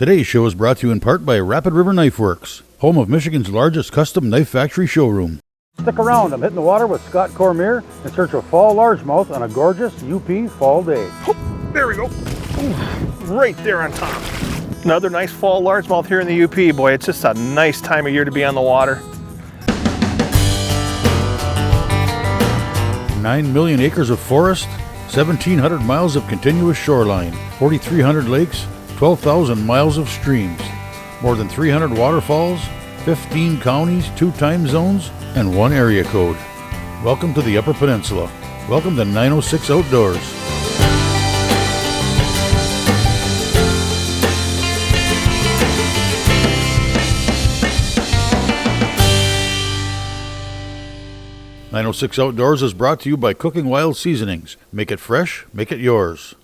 Today's show is brought to you in part by Rapid River Knife Works, home of Michigan's largest custom knife factory showroom. Stick around, I'm hitting the water with Scott Cormier in search of fall largemouth on a gorgeous UP fall day. There we go. Ooh, right there on top. Another nice fall largemouth here in the UP. Boy, it's just a nice time of year to be on the water. 9 million acres of forest, 1,700 miles of continuous shoreline, 4,300 lakes, 12,000 miles of streams, more than 300 waterfalls, 15 counties, 2 time zones, and 1 area code. Welcome to the Upper Peninsula. Welcome to 906 Outdoors. "906 Outdoors" is brought to you by Cooking Wild Seasonings. Make it fresh, make it yours.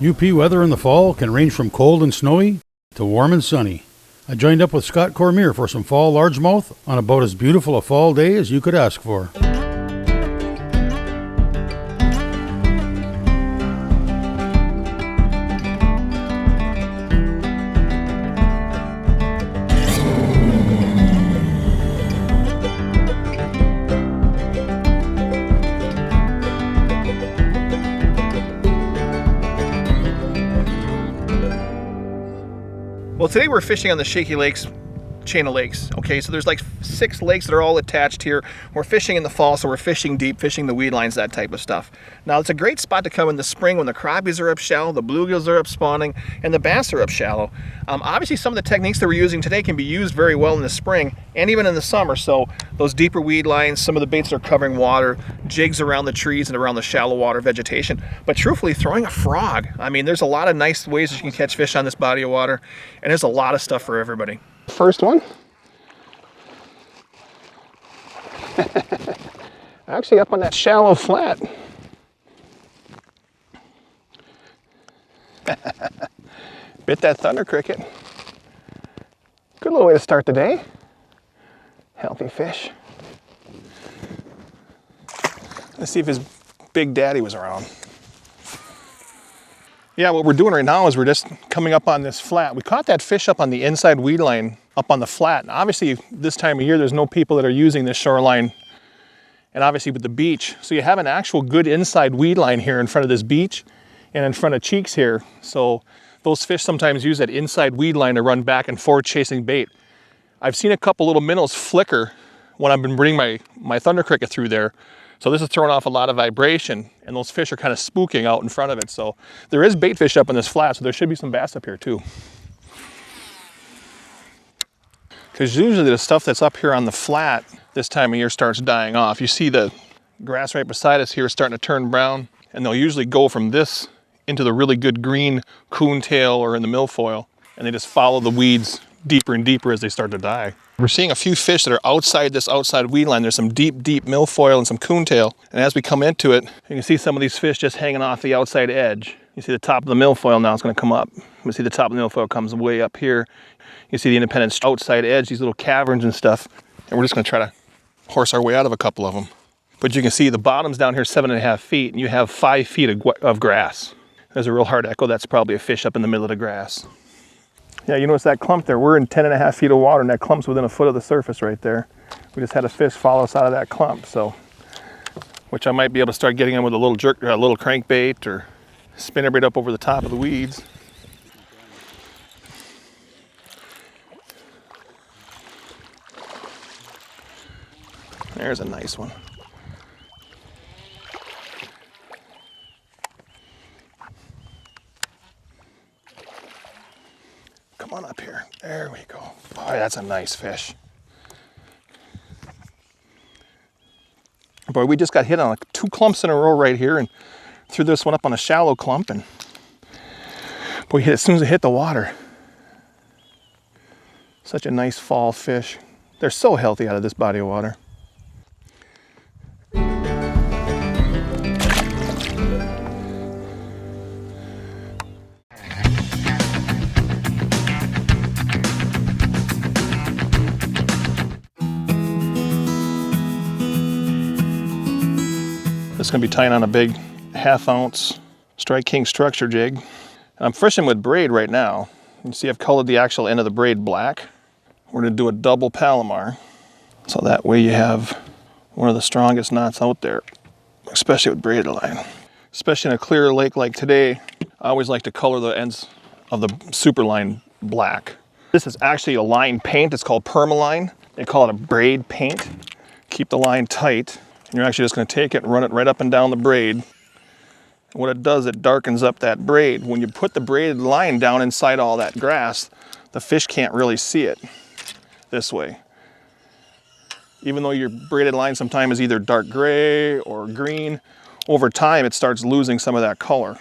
UP weather in the fall can range from cold and snowy to warm and sunny. I joined up with Scott Cormier for some fall largemouth on about as beautiful a fall day as you could ask for. Well, today we're fishing on the Shaky Lakes chain of lakes. Okay, so there's like 6 lakes that are all attached here. We're fishing in the fall, so we're fishing deep, fishing the weed lines, that type of stuff. Now, it's a great spot to come in the spring when the crappies are up shallow, the bluegills are up spawning, and the bass are up shallow. Obviously, some of the techniques that we're using today can be used very well in the spring and even in the summer. So those deeper weed lines, some of the baits that are covering water, jigs around the trees and around the shallow water vegetation. But truthfully, throwing a frog, I mean, there's a lot of nice ways that you can catch fish on this body of water, and there's a lot of stuff for everybody. First one. Actually up on that shallow flat. Bit that thunder cricket. Good little way to start the day. Healthy fish. Let's see if his big daddy was around. Yeah, what we're doing right now is we're just coming up on this flat. We caught that fish up on the inside weed line up on the flat. And obviously this time of year there's no people that are using this shoreline, and obviously with the beach. So you have an actual good inside weed line here in front of this beach and in front of Cheeks here. So those fish sometimes use that inside weed line to run back and forth chasing bait. I've seen a couple little minnows flicker when I've been bringing my thunder cricket through there. So this is throwing off a lot of vibration, and those fish are kind of spooking out in front of it. So there is bait fish up in this flat, so there should be some bass up here too. Because usually the stuff that's up here on the flat this time of year starts dying off. You see the grass right beside us here starting to turn brown, and they'll usually go from this into the really good green coontail or in the milfoil, and they just follow the weeds deeper and deeper as they start to die. We're seeing a few fish that are outside this outside weed line. There's some deep milfoil and some coontail. And as we come into it, you can see some of these fish just hanging off the outside edge. You see the top of the milfoil now is going to come up. You see the top of the milfoil comes way up here. You see the independent outside edge, these little caverns and stuff. And we're just going to try to horse our way out of a couple of them. But you can see the bottom's down here 7.5 feet, and you have 5 feet of grass. There's a real hard echo. That's probably a fish up in the middle of the grass. Yeah, you notice that clump there? We're in 10.5 feet of water, and that clump's within a foot of the surface right there. We just had a fish follow us out of that clump, so which I might be able to start getting him with a little jerk, a little crankbait, or spinnerbait up over the top of the weeds. There's a nice one. Come on up here. There we go. Boy, that's a nice fish. Boy, we just got hit on like 2 clumps in a row right here, and threw this one up on a shallow clump, and boy, hit as soon as it hit the water. Such a nice fall fish. They're so healthy out of this body of water. It's going to be tying on a big 1/2 ounce Strike King structure jig. I'm fishing with braid right now. You see I've colored the actual end of the braid black. We're gonna do a double Palomar. So that way you have one of the strongest knots out there, especially with braided line. Especially in a clear lake like today, I always like to color the ends of the super line black. This is actually a line paint. It's called permaline. They call it a braid paint. Keep the line tight. And you're actually just gonna take it and run it right up and down the braid. And what it does, it darkens up that braid. When you put the braided line down inside all that grass, the fish can't really see it this way. Even though your braided line sometimes is either dark gray or green, over time it starts losing some of that color.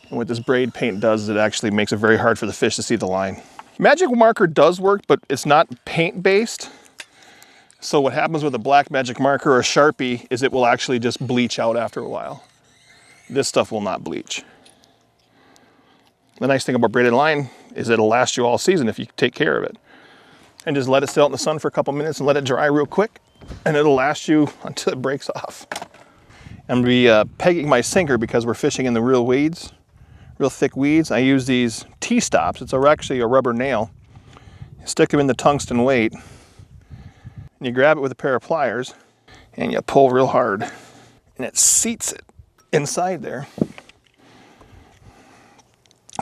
And what this braid paint does is it actually makes it very hard for the fish to see the line. Magic marker does work, but it's not paint based. So what happens with a black magic marker or a Sharpie is it will actually just bleach out after a while. This stuff will not bleach. The nice thing about braided line is it'll last you all season if you take care of it. And just let it sit out in the sun for a couple minutes and let it dry real quick, and it'll last you until it breaks off. I'm gonna be pegging my sinker because we're fishing in the real weeds, real thick weeds. I use these T-stops. It's actually a rubber nail. You stick them in the tungsten weight, and you grab it with a pair of pliers, and you pull real hard, and it seats it inside there.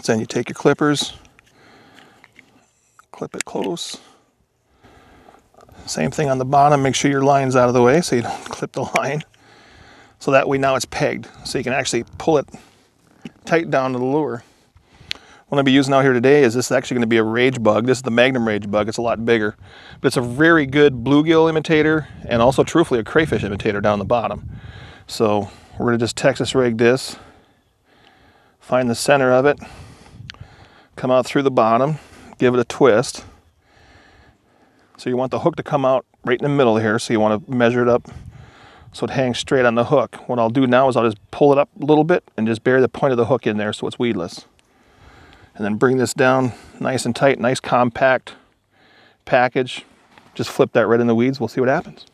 So then you take your clippers, clip it close. Same thing on the bottom, make sure your line's out of the way so you don't clip the line. So that way now it's pegged, so you can actually pull it tight down to the lure. What I'll be using out here today is this is actually going to be a rage bug. This is the Magnum rage bug. It's a lot bigger, but it's a very good bluegill imitator and also truthfully a crayfish imitator down the bottom. So we're going to just Texas rig this, find the center of it, come out through the bottom, give it a twist. So you want the hook to come out right in the middle here, so you want to measure it up so it hangs straight on the hook. What I'll do now is I'll just pull it up a little bit and just bury the point of the hook in there so it's weedless. And then bring this down nice and tight, nice compact package. Just flip that right in the weeds, we'll see what happens.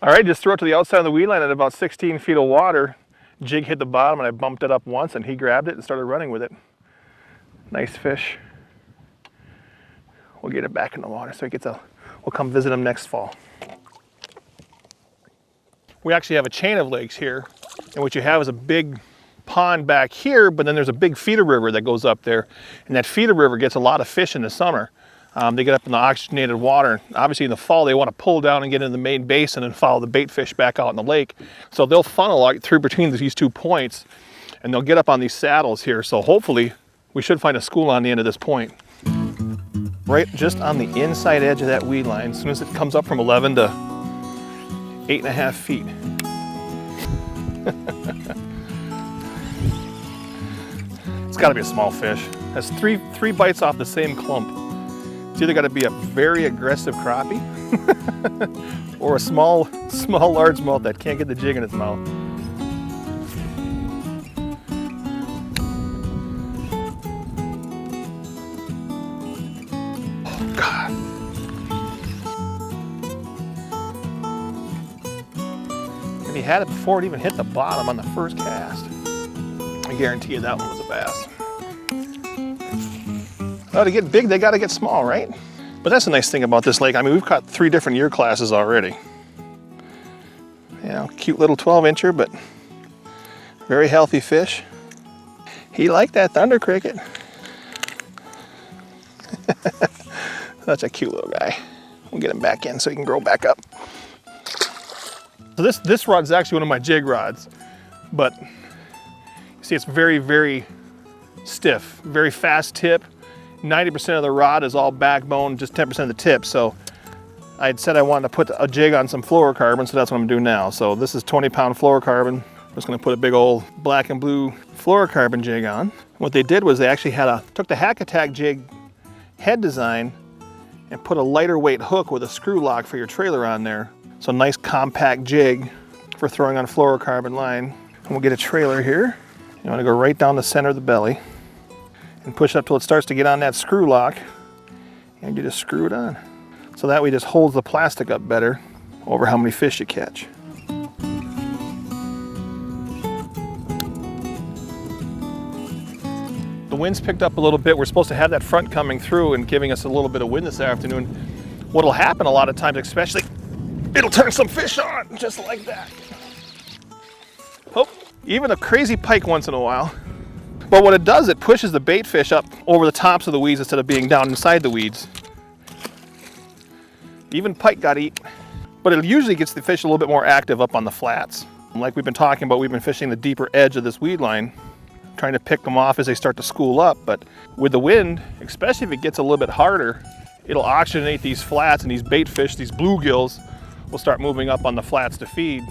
All right, just throw it to the outside of the weed line at about 16 feet of water. Jig hit the bottom and I bumped it up once and he grabbed it and started running with it. Nice fish. We'll get it back in the water so we'll come visit him next fall. We actually have a chain of lakes here, and what you have is a big pond back here, but then there's a big feeder river that goes up there, and that feeder river gets a lot of fish in the summer. They get up in the oxygenated water. Obviously in the fall they want to pull down and get into the main basin and follow the bait fish back out in the lake. So they'll funnel out through between these 2 points and they'll get up on these saddles here. So hopefully we should find a school on the end of this point. Right just on the inside edge of that weed line, as soon as it comes up from 11 to 8.5 feet. It's got to be a small fish. Has three bites off the same clump. It's either got to be a very aggressive crappie or a small largemouth that can't get the jig in its mouth. Oh God. And he had it before it even hit the bottom on the first cast. I guarantee you that one was a bass. Well, to get big, they got to get small, right? But that's the nice thing about this lake. I mean, we've caught 3 different year classes already. You know, cute little 12-incher, but very healthy fish. He liked that thunder cricket. That's a cute little guy. We'll get him back in so he can grow back up. So this rod is actually one of my jig rods, but you see it's very, very stiff, very fast tip. 90% of the rod is all backbone, just 10% of the tip. So I had said I wanted to put a jig on some fluorocarbon, so that's what I'm doing now. So this is 20-pound fluorocarbon. I'm just gonna put a big old black and blue fluorocarbon jig on. What they did was they actually took the Hack Attack jig head design and put a lighter weight hook with a screw lock for your trailer on there. So nice compact jig for throwing on fluorocarbon line. And we'll get a trailer here You want to go right down the center of the belly and push up till it starts to get on that screw lock, and you just screw it on. So that way it just holds the plastic up better over how many fish you catch. The wind's picked up a little bit. We're supposed to have that front coming through and giving us a little bit of wind this afternoon. What'll happen a lot of times, especially, it'll turn some fish on, just like that. Oh, even a crazy pike once in a while. But what it does, it pushes the bait fish up over the tops of the weeds instead of being down inside the weeds. Even pike got eat. But it usually gets the fish a little bit more active up on the flats. Like we've been talking about, we've been fishing the deeper edge of this weed line, trying to pick them off as they start to school up. But with the wind, especially if it gets a little bit harder, it'll oxygenate these flats, and these bait fish, these bluegills, will start moving up on the flats to feed.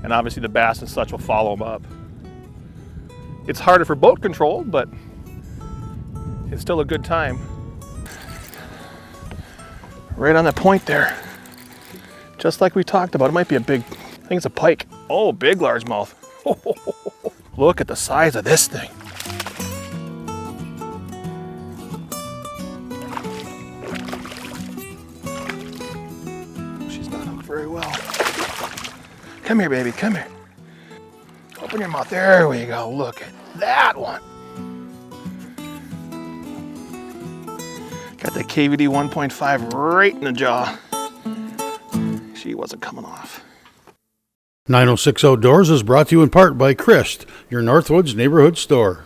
And obviously the bass and such will follow them up. It's harder for boat control, but it's still a good time. Right on that point there. Just like we talked about, it might be a big, I think it's a pike. Oh, big largemouth. Look at the size of this thing. She's not hooked very well. Come here, baby, come here. Open your mouth, there we go, look at that one. Got the KVD 1.5 right in the jaw. She wasn't coming off. 906 Outdoors is brought to you in part by Christ, your Northwoods neighborhood store.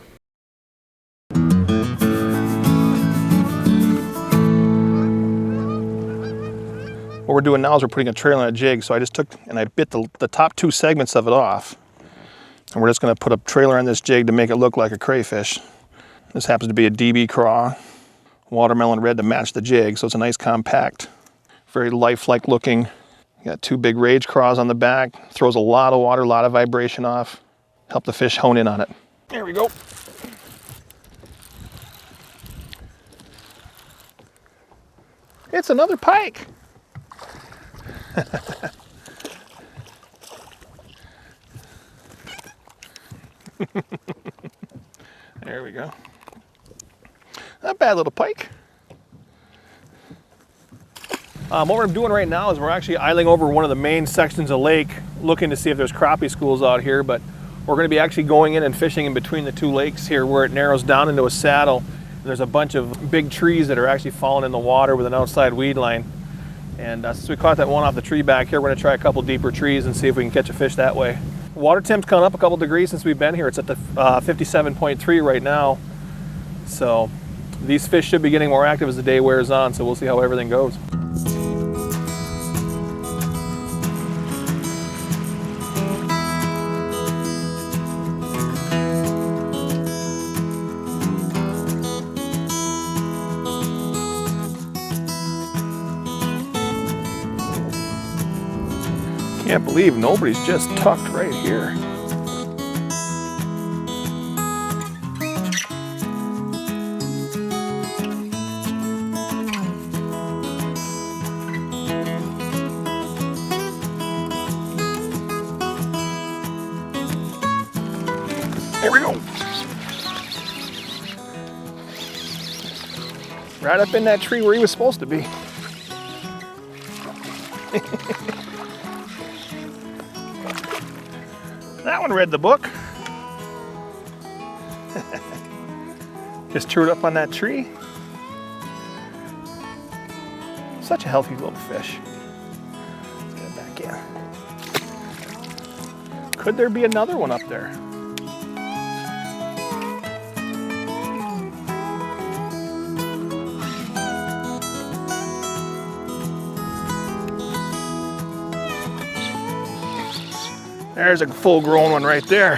What we're doing now is we're putting a trailer on a jig, so I just took and I bit the top two segments of it off. And we're just going to put a trailer on this jig to make it look like a crayfish. This happens to be a DB craw, watermelon red to match the jig, so it's a nice compact, very lifelike looking. You got two big rage craws on the back, throws a lot of water, a lot of vibration off, help the fish hone in on it. There we go. It's another pike. There we go. Not a bad little pike. What we're doing right now is we're actually idling over one of the main sections of lake, looking to see if there's crappie schools out here, but we're going to be actually going in and fishing in between the two lakes here where it narrows down into a saddle. And there's a bunch of big trees that are actually falling in the water with an outside weed line. And since we caught that one off the tree back here, we're going to try a couple deeper trees and see if we can catch a fish that way. Water temp's coming up a couple degrees since we've been here. It's at the 57.3 right now. So these fish should be getting more active as the day wears on, so we'll see how everything goes. Can't believe nobody's just tucked right here. There we go. Right up in that tree where he was supposed to be. That one read the book. Just threw it up on that tree. Such a healthy little fish. Let's get it back in. Could there be another one up there? There's a full-grown one right there.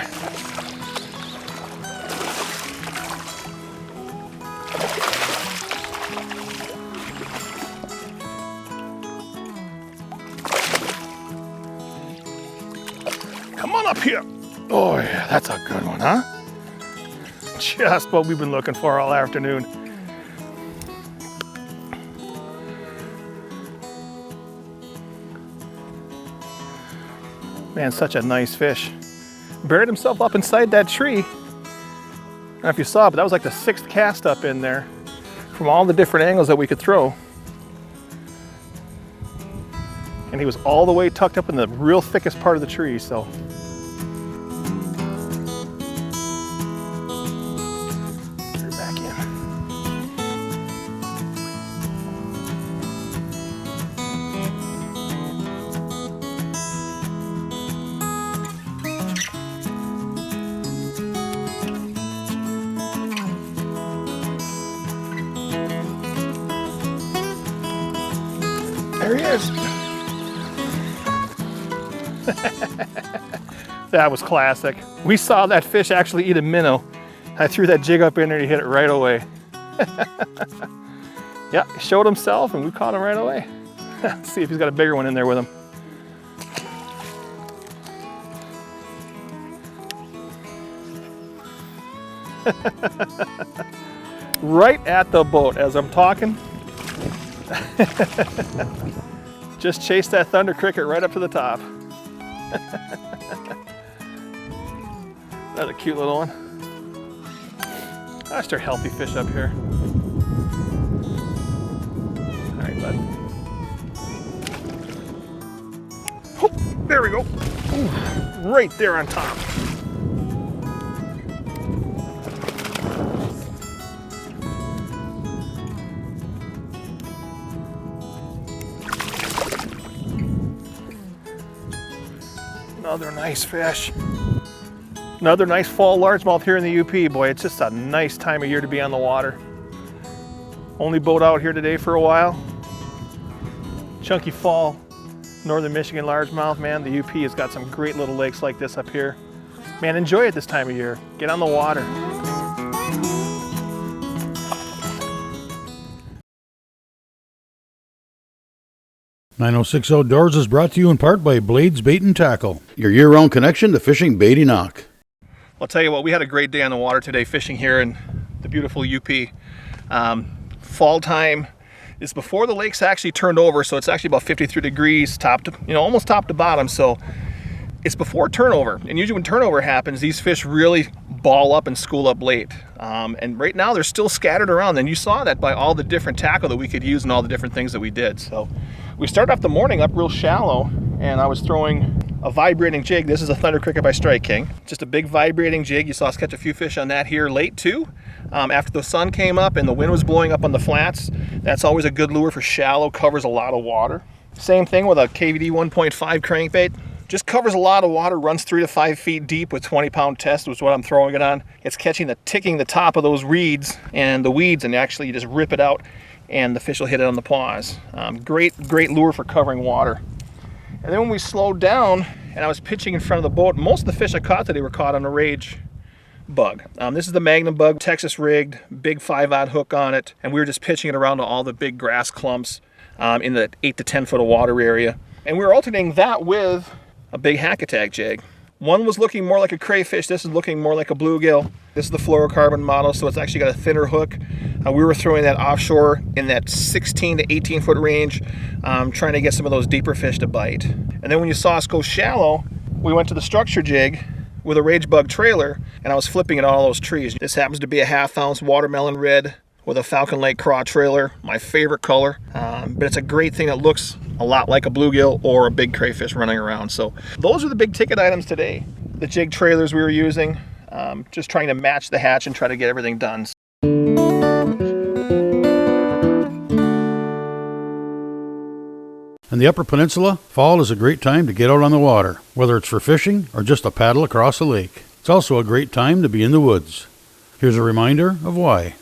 Come on up here. Oh yeah, that's a good one, huh? Just what we've been looking for all afternoon. Man, such a nice fish. Buried himself up inside that tree. don't know if you saw, but that was like the 6th cast up in there from all the different angles that we could throw. And he was all the way tucked up in the real thickest part of the tree, so. Get her back in. There he is. That was classic. We saw that fish actually eat a minnow. I threw that jig up in there and he hit it right away. Yeah, he showed himself and we caught him right away. Let's see if he's got a bigger one in there with him. Right at the boat as I'm talking. Just chase that thunder cricket right up to the top. That's a cute little one. That's our healthy fish up here. All right, bud. Oh, there we go. Ooh, right there on top. Another nice fish. Another nice fall largemouth here in the UP. Boy, it's just a nice time of year to be on the water. Only boat out here today for a while. Chunky fall, northern Michigan largemouth. Man, the UP has got some great little lakes like this up here. Man, enjoy it this time of year. Get on the water. .906 Outdoors is brought to you in part by Blades Bait and Tackle, your year-round connection to fishing bait enoch. I'll tell you what, we had a great day on the water today fishing here in the beautiful UP. Fall time is before the lake's actually turned over, so it's actually about 53 degrees top to, almost top to bottom, so it's before turnover. And usually when turnover happens, these fish really ball up and school up late. And right now they're still scattered around, and you saw that by all the different tackle that we could use and all the different things that we did. So we started off the morning up real shallow, and I was throwing a vibrating jig. This is a Thunder Cricket by Strike King. Just a big vibrating jig. You saw us catch a few fish on that here late too. After the sun came up and the wind was blowing up on the flats, that's always a good lure for shallow, covers a lot of water. Same thing with a KVD 1.5 crankbait. Just covers a lot of water, runs 3 to 5 feet deep with 20-pound test was what I'm throwing it on. It's ticking the top of those reeds and the weeds, and actually you just rip it out and the fish will hit it on the paws. Great lure for covering water. And then when we slowed down and I was pitching in front of the boat, most of the fish I caught today were caught on a rage bug. This is the Magnum bug, Texas rigged, big 5-aught hook on it, and we were just pitching it around to all the big grass clumps in the 8 to 10 foot of water area. And we were alternating that with a big hack attack jig. One was looking more like a crayfish, this is looking more like a bluegill. This is the fluorocarbon model, so it's actually got a thinner hook. We were throwing that offshore in that 16 to 18 foot range, trying to get some of those deeper fish to bite. And then when you saw us go shallow, we went to the structure jig with a rage bug trailer, and I was flipping at all those trees. This happens to be a 1/2 ounce watermelon red with a Falcon Lake craw trailer, my favorite color. But it's a great thing that looks a lot like a bluegill or a big crayfish running around. So those are the big ticket items today. The jig trailers we were using, just trying to match the hatch and try to get everything done. In the Upper Peninsula, fall is a great time to get out on the water, whether it's for fishing or just a paddle across a lake. It's also a great time to be in the woods. Here's a reminder of why.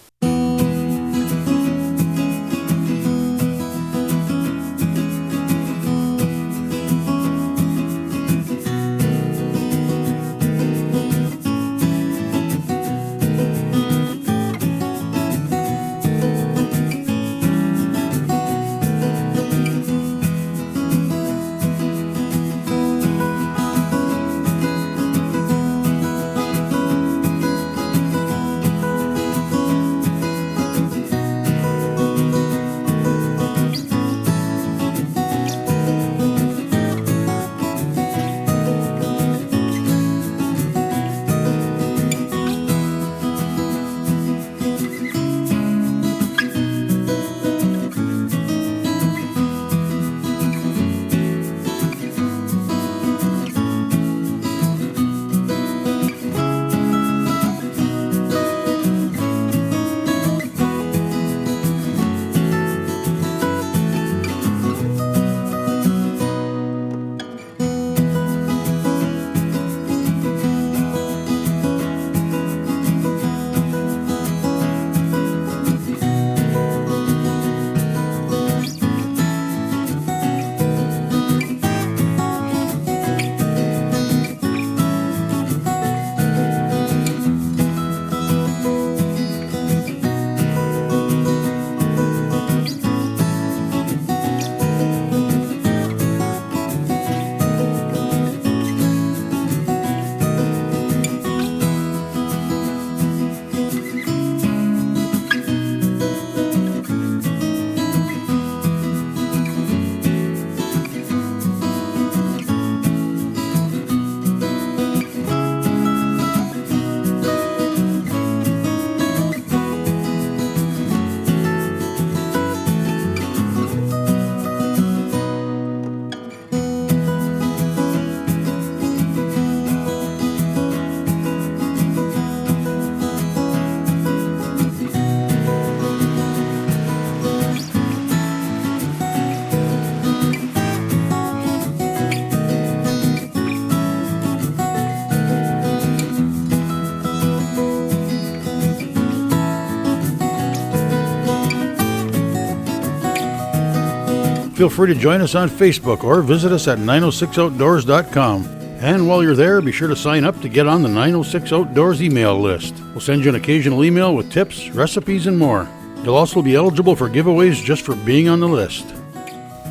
Feel free to join us on Facebook or visit us at 906outdoors.com. And while you're there, be sure to sign up to get on the 906 Outdoors email list. We'll send you an occasional email with tips, recipes, and more. You'll also be eligible for giveaways just for being on the list.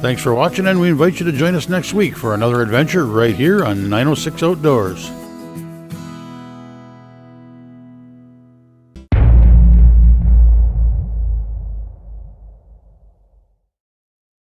Thanks for watching, and we invite you to join us next week for another adventure right here on 906 Outdoors.